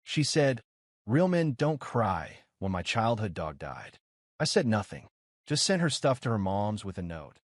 She said, "Real men don't cry when my childhood dog died." I said nothing, just sent her stuff to her mom's with a note.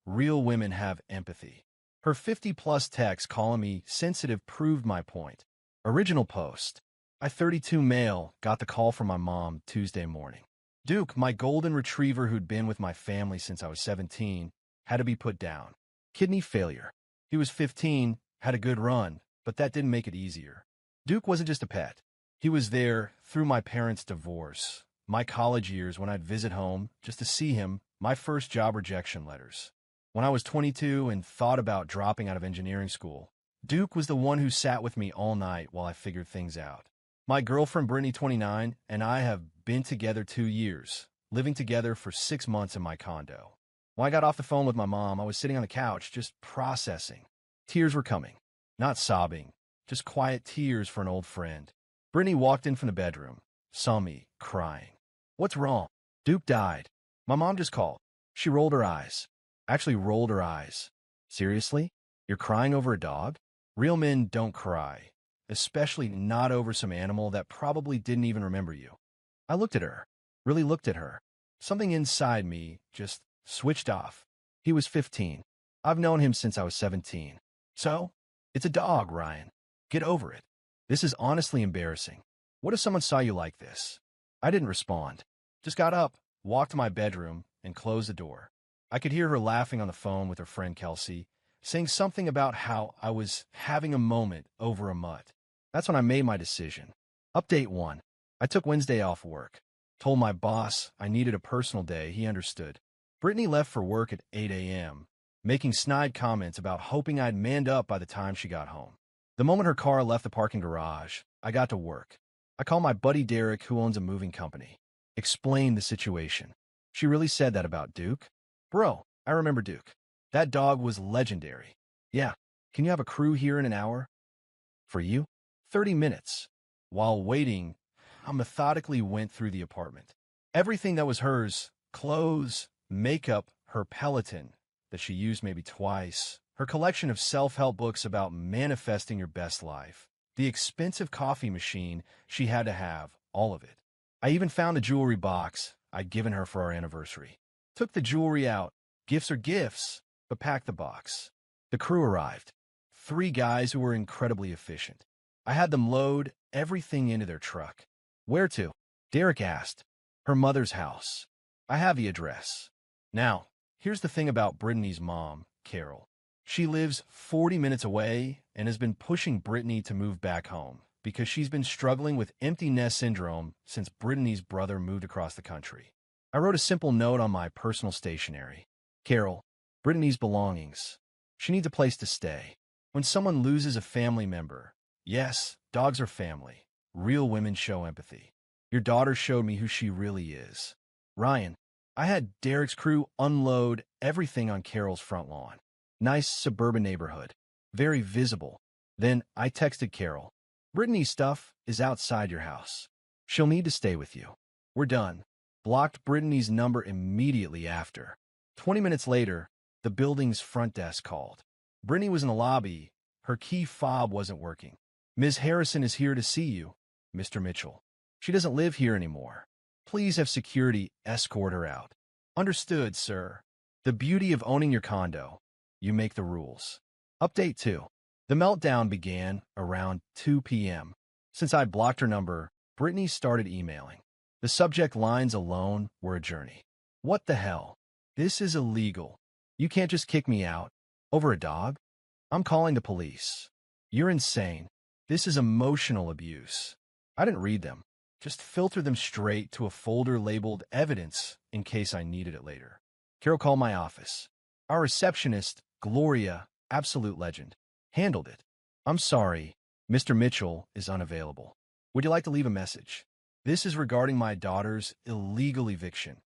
Real women have empathy. Her 50-plus text calling me sensitive proved my point. Original post. I 32 male got the call from my mom Tuesday morning. Duke, my golden retriever who'd been with my family since I was 17, had to be put down. Kidney failure. He was 15, had a good run, but that didn't make it easier. Duke wasn't just a pet. He was there through my parents' divorce, my college years when I'd visit home just to see him, my first job rejection letters. When I was 22 and thought about dropping out of engineering school, Duke was the one who sat with me all night while I figured things out. My girlfriend, Brittany, 29, and I have been together 2 years, living together for 6 months in my condo. When I got off the phone with my mom, I was sitting on the couch just processing. Tears were coming. Not sobbing, just quiet tears for an old friend. Brittany walked in from the bedroom, saw me, crying. "What's wrong?" "Duke died." My mom just called. She rolled her eyes. Actually rolled her eyes. "Seriously? You're crying over a dog?" Real men don't cry, especially not over some animal that probably didn't even remember you. I looked at her, really looked at her. Something inside me just switched off. He was 15. I've known him since I was 17. So, it's a dog, Ryan. Get over it. This is honestly embarrassing. What if someone saw you like this? I didn't respond. Just got up, walked to my bedroom, and closed the door. I could hear her laughing on the phone with her friend Kelsey, saying something about how I was having a moment over a mutt. That's when I made my decision. Update 1. I took Wednesday off work. Told my boss I needed a personal day. He understood. Brittany left for work at 8 a.m., making snide comments about hoping I'd manned up by the time she got home. The moment her car left the parking garage, I got to work. I called my buddy Derek, who owns a moving company. Explained the situation. "She really said that about Duke?" "Bro, I remember Duke. That dog was legendary." "Yeah. Can you have a crew here in an hour?" "For you?" 30 minutes. While waiting, I methodically went through the apartment. Everything that was hers, clothes, makeup, her Peloton, that she used maybe twice, her collection of self-help books about manifesting your best life, the expensive coffee machine she had to have, all of it. I even found a jewelry box I'd given her for our anniversary. Took the jewelry out. Gifts are gifts, but packed the box. The crew arrived. 3 guys who were incredibly efficient. I had them load everything into their truck. "Where to?" Derek asked. "Her mother's house. I have the address." Now, here's the thing about Brittany's mom, Carol. She lives 40 minutes away and has been pushing Brittany to move back home because she's been struggling with empty nest syndrome since Brittany's brother moved across the country. I wrote a simple note on my personal stationery. "Carol, Brittany's belongings. She needs a place to stay. When someone loses a family member, yes, dogs are family. Real women show empathy. Your daughter showed me who she really is." Ryan, I had Derek's crew unload everything on Carol's front lawn. Nice suburban neighborhood. Very visible. Then I texted Carol, "Brittany's stuff is outside your house. She'll need to stay with you. We're done." Blocked Brittany's number immediately after. 20 minutes later, the building's front desk called. Brittany was in the lobby. Her key fob wasn't working. "Ms. Harrison is here to see you, Mr. Mitchell. She doesn't live here anymore. Please have security escort her out." "Understood, sir." The beauty of owning your condo. You make the rules. Update 2. The meltdown began around 2 p.m. Since I'd blocked her number, Brittany started emailing. The subject lines alone were a journey. "What the hell? This is illegal. You can't just kick me out. Over a dog? I'm calling the police. You're insane. This is emotional abuse." I didn't read them. Just filter them straight to a folder labeled evidence in case I needed it later. Carol called my office. Our receptionist, Gloria, absolute legend, handled it. "I'm sorry, Mr. Mitchell is unavailable. Would you like to leave a message? This is regarding my daughter's illegal eviction."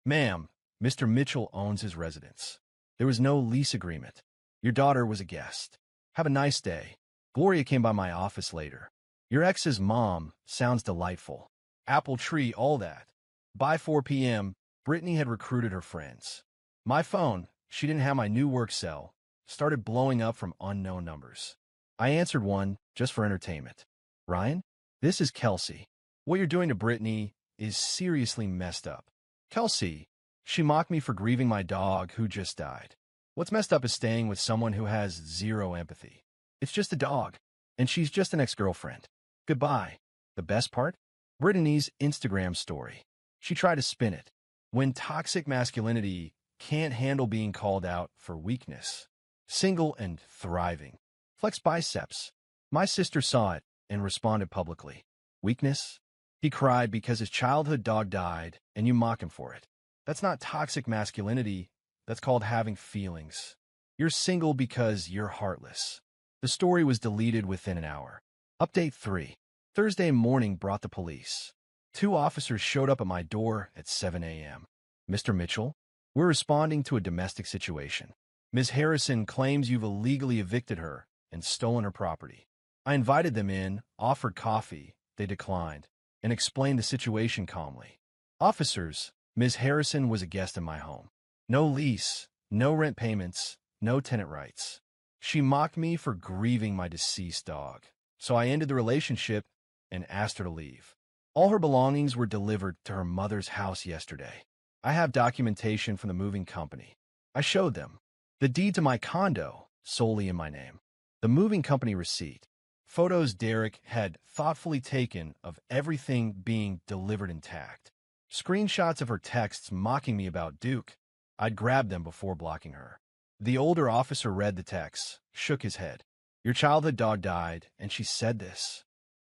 "Ma'am, Mr. Mitchell owns his residence. There was no lease agreement. Your daughter was a guest. Have a nice day." Gloria came by my office later. "Your ex's mom sounds delightful. Apple tree, all that." By 4 p.m., Brittany had recruited her friends. My phone, she didn't have my new work cell, started blowing up from unknown numbers. I answered one just for entertainment. "Ryan?" This is Kelsey. What you're doing to Brittany is seriously messed up. Kelsey, she mocked me for grieving my dog who just died. What's messed up is staying with someone who has zero empathy. It's just a dog, and she's just an ex-girlfriend. Goodbye. The best part? Brittany's Instagram story. She tried to spin it. When toxic masculinity can't handle being called out for weakness. Single and thriving. Flex biceps. My sister saw it and responded publicly. Weakness? He cried because his childhood dog died, and you mock him for it. That's not toxic masculinity. That's called having feelings. You're single because you're heartless. The story was deleted within an hour. Update 3. Thursday morning brought the police. 2 officers showed up at my door at 7 a.m. Mr. Mitchell, we're responding to a domestic situation. Ms. Harrison claims you've illegally evicted her and stolen her property. I invited them in, offered coffee, they declined, and explained the situation calmly. Officers, Ms. Harrison was a guest in my home. No lease, no rent payments, no tenant rights. She mocked me for grieving my deceased dog, so I ended the relationship and asked her to leave. All her belongings were delivered to her mother's house yesterday. I have documentation from the moving company. I showed them. The deed to my condo, solely in my name. The moving company receipt. Photos Derek had thoughtfully taken of everything being delivered intact. Screenshots of her texts mocking me about Duke. I'd grabbed them before blocking her. The older officer read the texts, shook his head. Your childhood dog died, and she said this.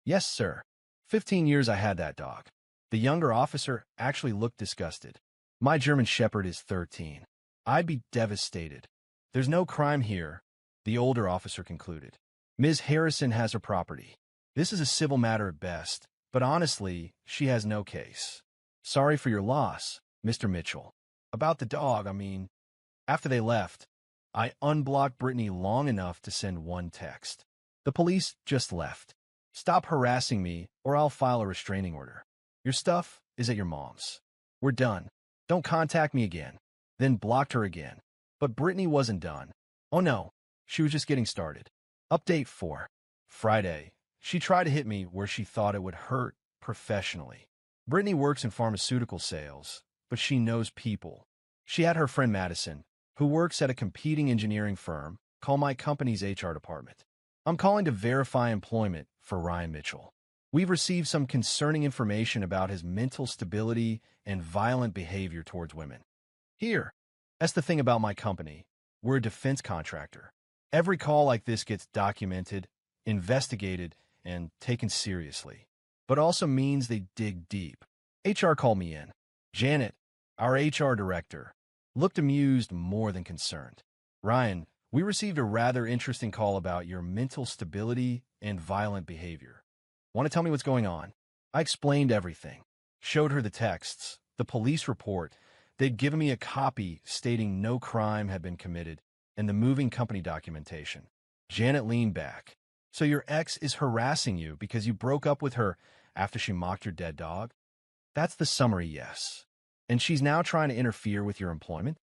Yes, sir. 15 years I had that dog. The younger officer actually looked disgusted. My German Shepherd is 13. I'd be devastated. There's no crime here, the older officer concluded. Ms. Harrison has her property. This is a civil matter at best, but honestly, she has no case. Sorry for your loss, Mr. Mitchell. About the dog, after they left, I unblocked Brittany long enough to send one text. The police just left. Stop harassing me, or I'll file a restraining order. Your stuff is at your mom's. We're done. Don't contact me again. Then blocked her again. But Brittany wasn't done. Oh no, she was just getting started. Update 4. Friday. She tried to hit me where she thought it would hurt professionally. Brittany works in pharmaceutical sales, but she knows people. She had her friend Madison, who works at a competing engineering firm, call my company's HR department. I'm calling to verify employment for Ryan Mitchell. We've received some concerning information about his mental stability and violent behavior towards women. Here, that's the thing about my company. We're a defense contractor. Every call like this gets documented, investigated, and taken seriously, but also means they dig deep. HR called me in. Janet, our HR director, looked amused more than concerned. Ryan, we received a rather interesting call about your mental stability and violent behavior. Want to tell me what's going on? I explained everything. Showed her the texts, the police report. They'd given me a copy stating no crime had been committed, and the moving company documentation. Janet leaned back. So your ex is harassing you because you broke up with her after she mocked your dead dog? That's the summary, yes. And she's now trying to interfere with your employment?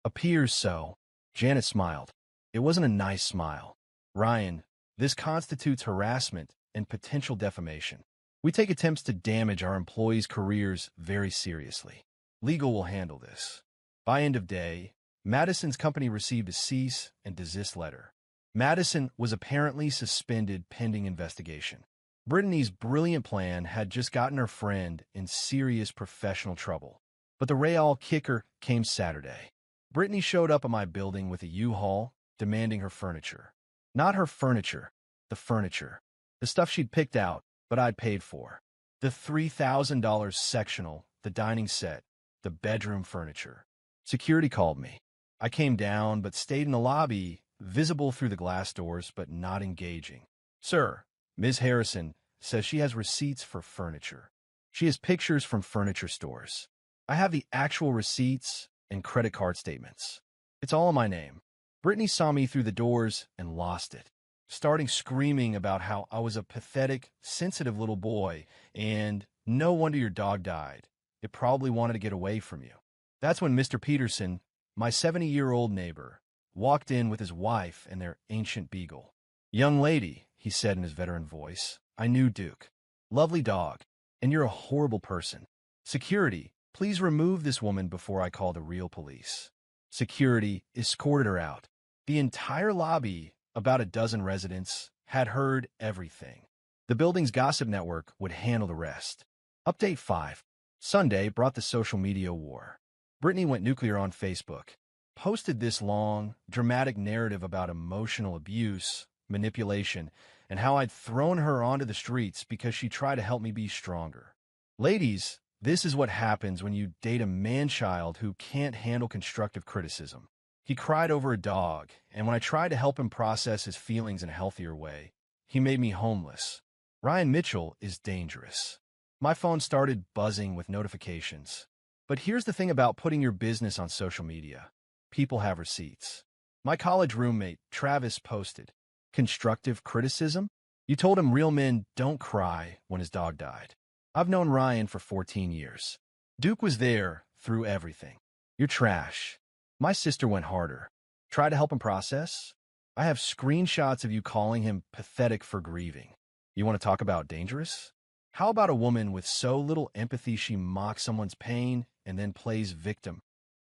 Appears so. Janet smiled. It wasn't a nice smile. Ryan, this constitutes harassment and potential defamation. We take attempts to damage our employees' careers very seriously. Legal will handle this. By end of day, Madison's company received a cease and desist letter. Madison was apparently suspended pending investigation. Brittany's brilliant plan had just gotten her friend in serious professional trouble. But the real kicker came Saturday. Brittany showed up at my building with a U-Haul, demanding her furniture. Not her furniture, the furniture. The stuff she'd picked out, but I'd paid for. The $3,000 sectional, the dining set, the bedroom furniture. Security called me. I came down, but stayed in the lobby, visible through the glass doors, but not engaging. Sir, Ms. Harrison says she has receipts for furniture. She has pictures from furniture stores. I have the actual receipts and credit card statements. It's all in my name. Brittany saw me through the doors and lost it, starting screaming about how I was a pathetic, sensitive little boy, and no wonder your dog died. It probably wanted to get away from you. That's when Mr. Peterson, my 70-year-old neighbor, walked in with his wife and their ancient beagle. Young lady, he said in his veteran voice, I knew Duke. Lovely dog. And you're a horrible person. Security, please remove this woman before I call the real police. Security escorted her out. The entire lobby, about a dozen residents, had heard everything. The building's gossip network would handle the rest. Update 5. Sunday brought the social media war. Brittany went nuclear on Facebook, posted this long, dramatic narrative about emotional abuse, manipulation, and how I'd thrown her onto the streets because she tried to help me be stronger. Ladies, this is what happens when you date a man-child who can't handle constructive criticism. He cried over a dog, and when I tried to help him process his feelings in a healthier way, he made me homeless. Ryan Mitchell is dangerous. My phone started buzzing with notifications. But here's the thing about putting your business on social media. People have receipts. My college roommate, Travis, posted, "Constructive criticism? You told him real men don't cry when his dog died." I've known Ryan for 14 years. Duke was there through everything. You're trash. My sister went harder. Try to help him process? I have screenshots of you calling him pathetic for grieving. You want to talk about dangerous? How about a woman with so little empathy she mocks someone's pain and then plays victim?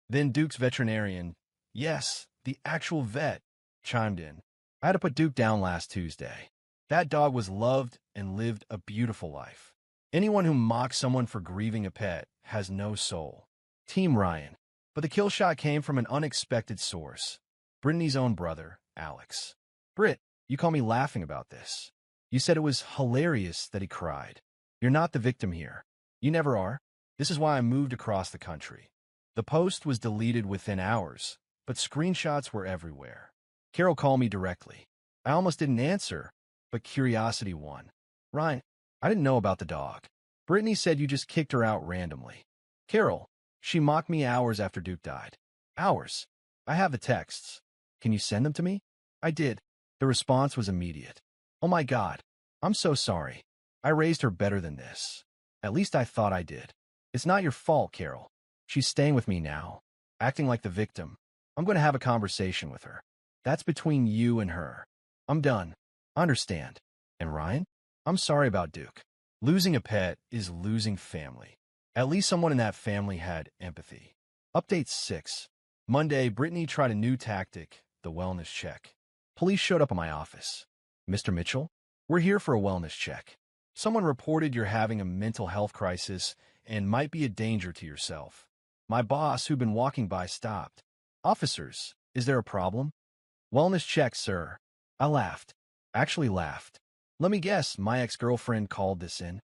Then Duke's veterinarian, yes, the actual vet, chimed in. I had to put Duke down last Tuesday. That dog was loved and lived a beautiful life. Anyone who mocks someone for grieving a pet has no soul. Team Ryan. But the kill shot came from an unexpected source. Brittany's own brother, Alex. Britt, you call me laughing about this. You said it was hilarious that he cried. You're not the victim here. You never are. This is why I moved across the country. The post was deleted within hours, but screenshots were everywhere. Carol called me directly. I almost didn't answer, but curiosity won. Ryan, I didn't know about the dog. Brittany said you just kicked her out randomly. Carol, she mocked me hours after Duke died. Hours. I have the texts. Can you send them to me? I did. The response was immediate. Oh my God. I'm so sorry. I raised her better than this. At least I thought I did. It's not your fault, Carol. She's staying with me now, acting like the victim. I'm going to have a conversation with her. That's between you and her. I'm done. Understand. And Ryan? I'm sorry about Duke. Losing a pet is losing family. At least someone in that family had empathy. Update 6. Monday, Brittany tried a new tactic, the wellness check. Police showed up at my office. Mr. Mitchell, we're here for a wellness check. Someone reported you're having a mental health crisis and might be a danger to yourself. My boss, who'd been walking by, stopped. Officers, is there a problem? Wellness check, sir. I laughed. Actually laughed. Let me guess, my ex-girlfriend called this in.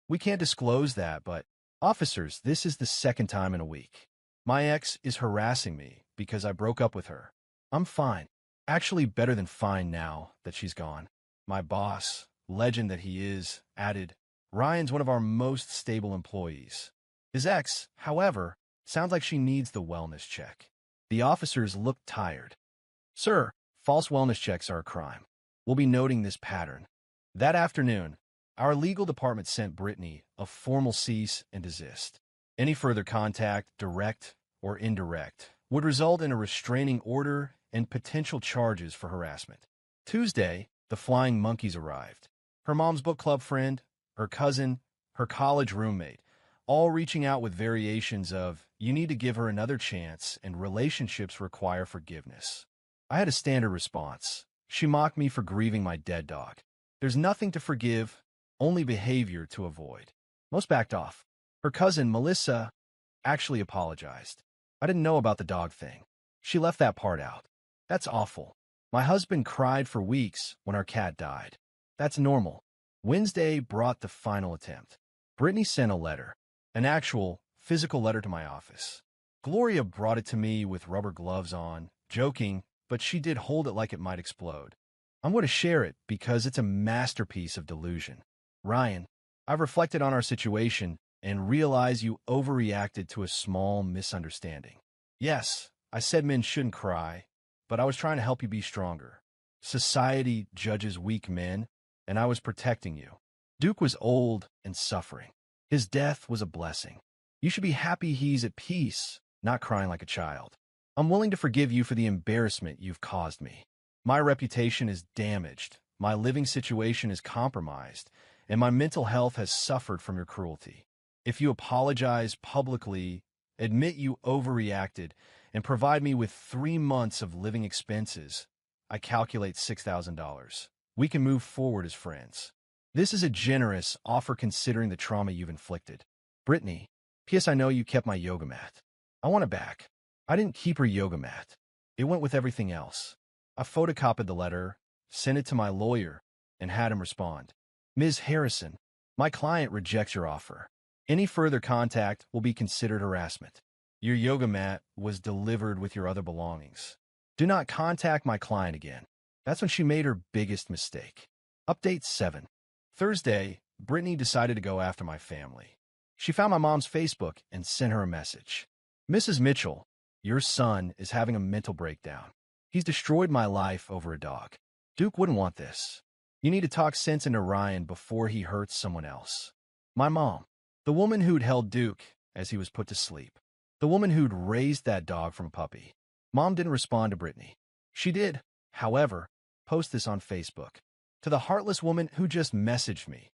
We can't disclose that, but officers, this is the second time in a week. My ex is harassing me because I broke up with her. I'm fine. Actually better than fine now that she's gone. My boss, legend that he is, added, Ryan's one of our most stable employees. His ex, however, sounds like she needs the wellness check. The officers looked tired. Sir, false wellness checks are a crime. We'll be noting this pattern. That afternoon, our legal department sent Brittany a formal cease and desist. Any further contact, direct or indirect, would result in a restraining order and potential charges for harassment. Tuesday, the flying monkeys arrived. Her mom's book club friend, her cousin, her college roommate, all reaching out with variations of, you need to give her another chance and relationships require forgiveness. I had a standard response. She mocked me for grieving my dead dog. There's nothing to forgive, only behavior to avoid. Most backed off. Her cousin, Melissa, actually apologized. I didn't know about the dog thing. She left that part out. That's awful. My husband cried for weeks when our cat died. That's normal. Wednesday brought the final attempt. Brittany sent a letter, an actual, physical letter to my office. Gloria brought it to me with rubber gloves on, joking, but she did hold it like it might explode. I'm going to share it because it's a masterpiece of delusion. Ryan, I've reflected on our situation and realize you overreacted to a small misunderstanding. Yes, I said men shouldn't cry, but I was trying to help you be stronger. Society judges weak men, and I was protecting you. Duke was old and suffering. His death was a blessing. You should be happy he's at peace, not crying like a child. I'm willing to forgive you for the embarrassment you've caused me. My reputation is damaged, my living situation is compromised, and my mental health has suffered from your cruelty. If you apologize publicly, admit you overreacted, and provide me with 3 months of living expenses, I calculate $6,000. We can move forward as friends. This is a generous offer considering the trauma you've inflicted. Brittany, P.S. I know you kept my yoga mat. I want it back. I didn't keep her yoga mat. It went with everything else. I photocopied the letter, sent it to my lawyer, and had him respond. Ms. Harrison, my client rejects your offer. Any further contact will be considered harassment. Your yoga mat was delivered with your other belongings. Do not contact my client again. That's when she made her biggest mistake. Update 7. Thursday, Brittany decided to go after my family. She found my mom's Facebook and sent her a message. Mrs. Mitchell, your son is having a mental breakdown. He's destroyed my life over a dog. Duke wouldn't want this. You need to talk sense into Ryan before he hurts someone else. My mom, the woman who'd held Duke as he was put to sleep. The woman who'd raised that dog from a puppy. Mom didn't respond to Brittany. She did, however, post this on Facebook. To the heartless woman who just messaged me.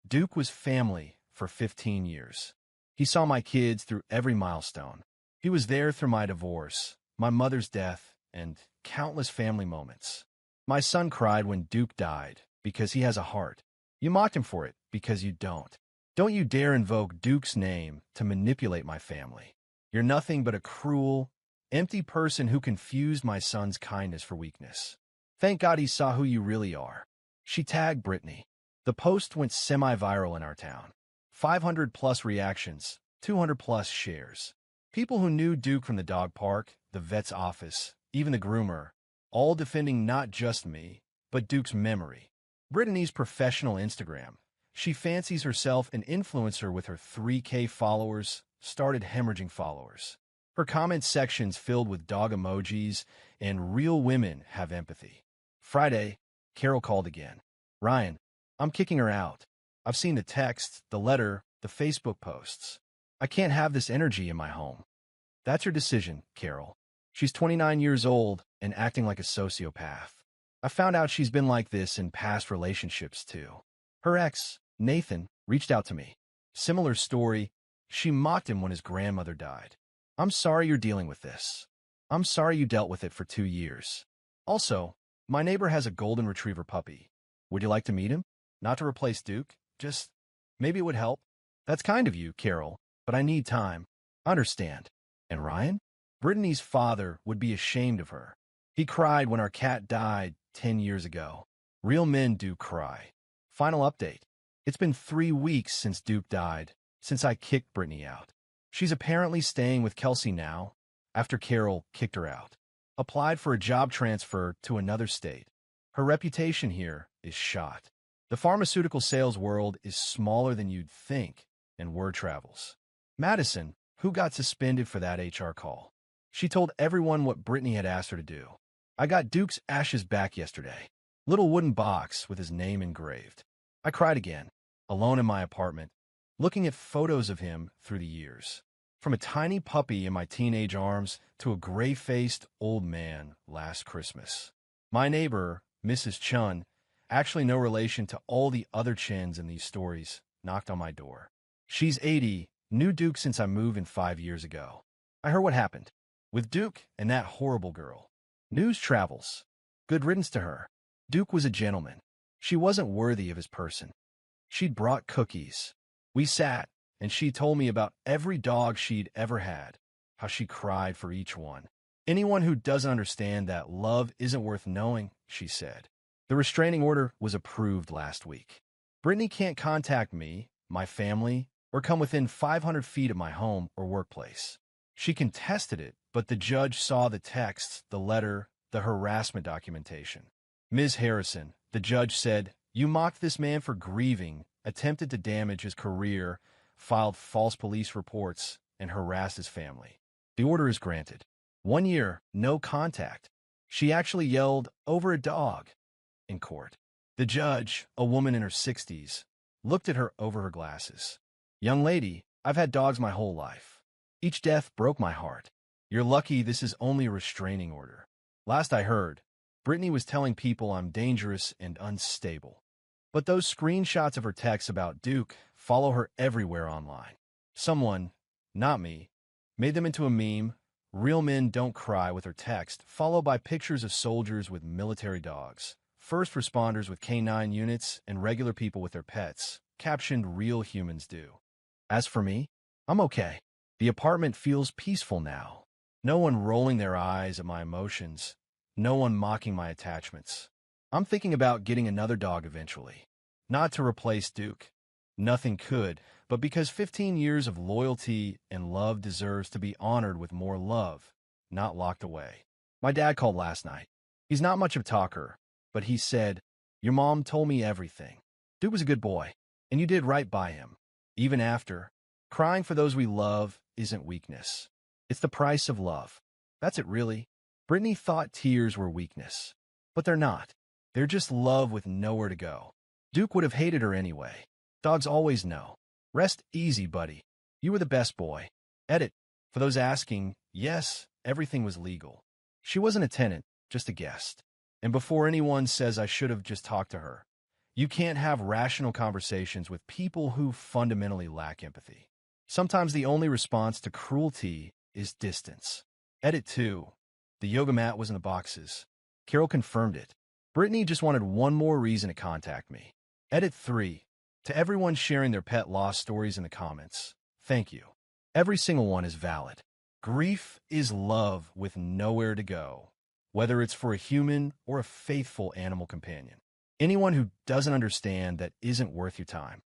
Duke was family for 15 years. He saw my kids through every milestone. He was there through my divorce, my mother's death, and countless family moments. My son cried when Duke died because he has a heart. You mocked him for it because you don't. Don't you dare invoke Duke's name to manipulate my family. You're nothing but a cruel, empty person who confused my son's kindness for weakness. Thank God he saw who you really are. She tagged Brittany. The post went semi-viral in our town. 500 plus reactions, 200 plus shares. People who knew Duke from the dog park, the vet's office, even the groomer, all defending not just me, but Duke's memory. Brittany's professional Instagram. She fancies herself an influencer with her 3K followers, started hemorrhaging followers. Her comment sections filled with dog emojis, and real women have empathy. Friday, Carol called again. Ryan, I'm kicking her out. I've seen the text, the letter, the Facebook posts. I can't have this energy in my home. That's her decision, Carol. She's 29 years old and acting like a sociopath. I found out she's been like this in past relationships, too. Her ex, Nathan, reached out to me. Similar story. She mocked him when his grandmother died. I'm sorry you're dealing with this. I'm sorry you dealt with it for 2 years. Also, my neighbor has a golden retriever puppy. Would you like to meet him? Not to replace Duke, just maybe it would help. That's kind of you, Carol, but I need time. Understand. And Ryan? Brittany's father would be ashamed of her. He cried when our cat died 10 years ago. Real men do cry. Final update. It's been 3 weeks since Duke died, since I kicked Brittany out. She's apparently staying with Kelsey now, after Carol kicked her out. Applied for a job transfer to another state. Her reputation here is shot. The pharmaceutical sales world is smaller than you'd think, and word travels. Madison, who got suspended for that HR call. She told everyone what Brittany had asked her to do. I got Duke's ashes back yesterday. Little wooden box with his name engraved. I cried again, alone in my apartment, looking at photos of him through the years. From a tiny puppy in my teenage arms to a gray-faced old man last Christmas. My neighbor, Mrs. Chun, actually no relation to all the other Chins in these stories, knocked on my door. She's 80, knew Duke since I moved in 5 years ago. I heard what happened with Duke and that horrible girl. News travels. Good riddance to her. Duke was a gentleman. She wasn't worthy of his person. She'd brought cookies. We sat, and she told me about every dog she'd ever had, how she cried for each one. Anyone who doesn't understand that love isn't worth knowing, she said. The restraining order was approved last week. Brittany can't contact me, my family, or come within 500 feet of my home or workplace. She contested it, but the judge saw the texts, the letter, the harassment documentation. Ms. Harrison, the judge said, you mocked this man for grieving, attempted to damage his career, filed false police reports, and harassed his family. The order is granted. 1 year, no contact. She actually yelled, over a dog, in court. The judge, a woman in her 60s, looked at her over her glasses. Young lady, I've had dogs my whole life. Each death broke my heart. You're lucky this is only a restraining order. Last I heard, Brittany was telling people I'm dangerous and unstable. But those screenshots of her texts about Duke follow her everywhere online. Someone, not me, made them into a meme. Real men don't cry with her text, followed by pictures of soldiers with military dogs, first responders with canine units, and regular people with their pets, captioned real humans do. As for me, I'm okay. The apartment feels peaceful now. No one rolling their eyes at my emotions. No one mocking my attachments. I'm thinking about getting another dog eventually. Not to replace Duke. Nothing could, but because 15 years of loyalty and love deserves to be honored with more love, not locked away. My dad called last night. He's not much of a talker, but he said, "Your mom told me everything. Duke was a good boy, and you did right by him. Even after, crying for those we love isn't weakness. It's the price of love." That's it, really. Brittany thought tears were weakness, but they're not. They're just love with nowhere to go. Duke would have hated her anyway. Dogs always know. Rest easy, buddy. You were the best boy. Edit. For those asking, yes, everything was legal. She wasn't a tenant, just a guest. And before anyone says I should have just talked to her, you can't have rational conversations with people who fundamentally lack empathy. Sometimes the only response to cruelty is distance. Edit 2. The yoga mat was in the boxes. Carol confirmed it. Brittany just wanted one more reason to contact me. Edit 3. To everyone sharing their pet loss stories in the comments, thank you. Every single one is valid. Grief is love with nowhere to go, whether it's for a human or a faithful animal companion. Anyone who doesn't understand that isn't worth your time.